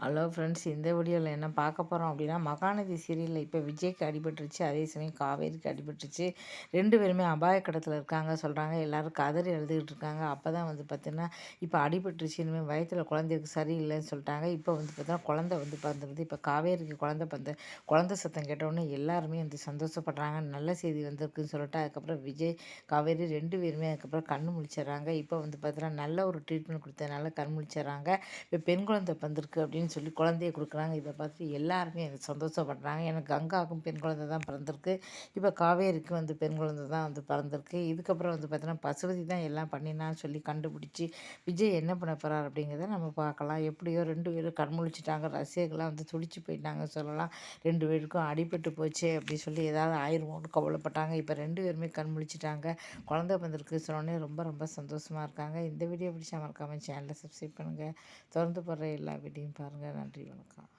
Hello friends, இந்த வீடியோவில் என்ன பார்க்க போகிறோம் அப்படின்னா, மகாநதி சீரியலில் இப்போ விஜய்க்கு அடிபட்டுருச்சு, அதே சமயம் காவேரிக்கு அடிபட்டுருச்சு. 2 பேருமே அபாய கட்டத்தில் இருக்காங்க சொல்கிறாங்க. எல்லோரும் கதறி எழுதுகிட்டு இருக்காங்க. அப்போ தான் பார்த்தீங்கன்னா, இப்போ அடிபட்டுருச்சு, இனிமேல் வயித்துல குழந்தைக்கு சரியில்லைன்னு சொல்லிட்டாங்க. இப்போ பார்த்தீங்கன்னா குழந்தை பிறந்துருது. இப்போ காவேரிக்கு குழந்தை சத்தம் கேட்டவுடனே எல்லாருமே சந்தோஷப்படுறாங்க. நல்ல செய்தி வந்திருக்குன்னு சொல்லிட்டு அதுக்கப்புறம் விஜய், காவேரி 2 பேருமே அதுக்கப்புறம் கண்ணு முழிச்சிடுறாங்க. இப்போ பார்த்தீங்கன்னா நல்ல ஒரு ட்ரீட்மெண்ட் கொடுத்ததுனால கண் முழிச்சிடுறாங்க. இப்போ பெண் குழந்தை பிறந்திருக்கு அப்படின்னு சொல்லி குழந்தைய கொடுக்குறாங்க. இதை பார்த்து எல்லாருமே சந்தோஷப்படுறாங்க. எனக்கு கங்காவுக்கும் பெண் குழந்தை தான் பிறந்திருக்கு. இப்போ காவேரிக்கு பெண் குழந்தை தான் பிறந்திருக்கு. இதுக்கப்புறம் பார்த்தீங்கன்னா பசுபதி தான் எல்லாம் பண்ணினான்னு சொல்லி கண்டுபிடிச்சி விஜய் என்ன பண்ண போகிறார் அப்படிங்கிறத நம்ம பார்க்கலாம். எப்படியோ 2 பேரும் கண்முழிச்சிட்டாங்க. ரசிகர்கள்லாம் துடிச்சு போயிட்டாங்க சொல்லலாம். 2 பேருக்கும் அடிபட்டு போச்சே அப்படி சொல்லி ஏதாவது ஆயிருமோன்னு கவலைப்பட்டாங்க. இப்போ 2 பேருமே கண்முழிச்சிட்டாங்க. குழந்தை பிறந்திருக்கு சொன்னோடனே ரொம்ப ரொம்ப சந்தோஷமாக இருக்காங்க. இந்த வீடியோ பிடிச்சா மறக்காமல் சேனலை சப்ஸ்கிரைப் பண்ணுங்கள். தொடர்ந்து போடுற எல்லா வீடியோவும் பாருங்கள். நன்றி, வணக்கம்.